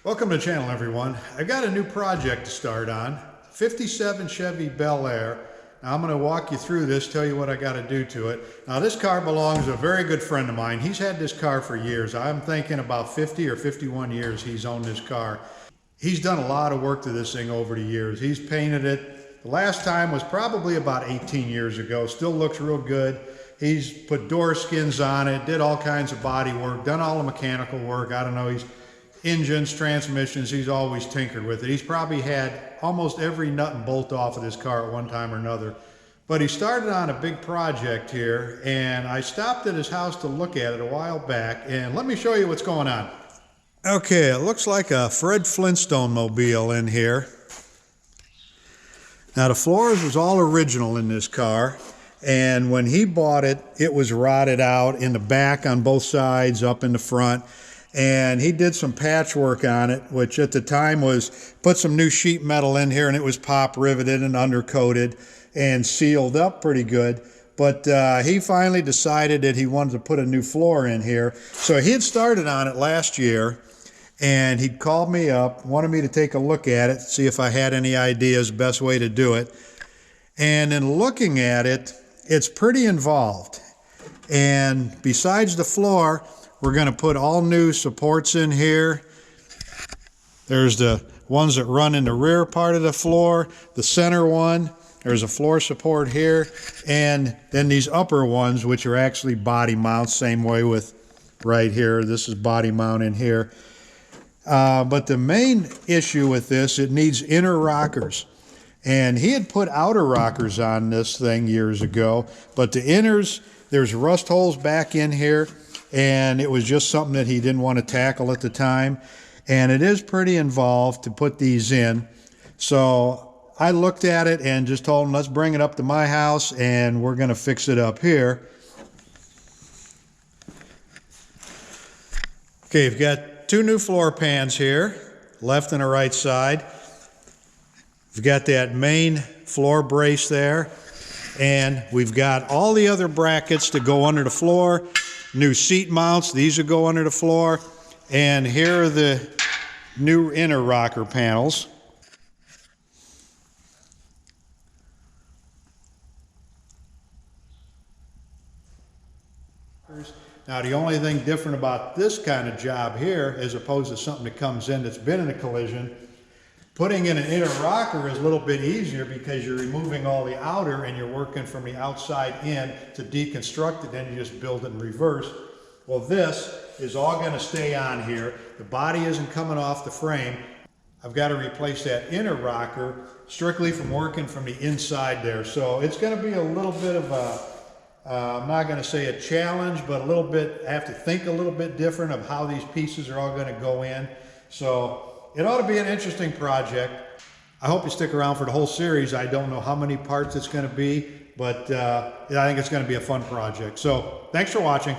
Welcome to the channel, everyone. I've got a new project to start on. 57 Chevy Bel Air. Now I'm going to walk you through this, tell you what I got to do to it. Now this car belongs to a very good friend of mine. He's had this car for years. I'm thinking about 50 or 51 years he's owned this car. He's done a lot of work to this thing over the years. He's painted it. The last time was probably about 18 years ago. Still looks real good. He's put door skins on it, did all kinds of body work, done all the mechanical work. I don't know, he's engines, transmissions, he's always tinkered with it. He's probably had almost every nut and bolt off of this car at one time or another. But he started on a big project here, and I stopped at his house to look at it a while back, and let me show you what's going on. Okay, it looks like a Fred Flintstone mobile in here. Now the floors was all original in this car, and when he bought it, it was rotted out in the back on both sides, up in the front. And he did some patchwork on it, which at the time was put some new sheet metal in here, and it was pop riveted and undercoated and sealed up pretty good. But he finally decided that he wanted to put a new floor in here. So he had started on it last year, and he called me up, wanted me to take a look at it, see if I had any ideas, best way to do it. And in looking at it, it's pretty involved. And besides the floor, we're going to put all new supports in here. There's the ones that run in the rear part of the floor, the center one. There's a floor support here, and then these upper ones, which are actually body mounts, same way with right here. This is body mount in here. But the main issue with this, it needs inner rockers. And he had put outer rockers on this thing years ago, but the inners, there's rust holes back in here, and it was just something that he didn't want to tackle at the time. And it is pretty involved to put these in. So I looked at it and just told him, let's bring it up to my house and we're going to fix it up here. Okay, you've got two new floor pans here, left and a right side. We've got that main floor brace there, and we've got all the other brackets to go under the floor. New seat mounts, these will go under the floor, and here are the new inner rocker panels. Now the only thing different about this kind of job here, as opposed to something that comes in that's been in a collision, putting in an inner rocker is a little bit easier because you're removing all the outer and you're working from the outside in to deconstruct it, then you just build it in reverse. Well, this is all going to stay on here. The body isn't coming off the frame. I've got to replace that inner rocker strictly from working from the inside there. So it's going to be a little bit of a, I'm not going to say a challenge, but a little bit, I have to think a little bit different of how these pieces are all going to go in. So it ought to be an interesting project. I hope you stick around for the whole series. I don't know how many parts it's going to be, but I think it's going to be a fun project. So thanks for watching.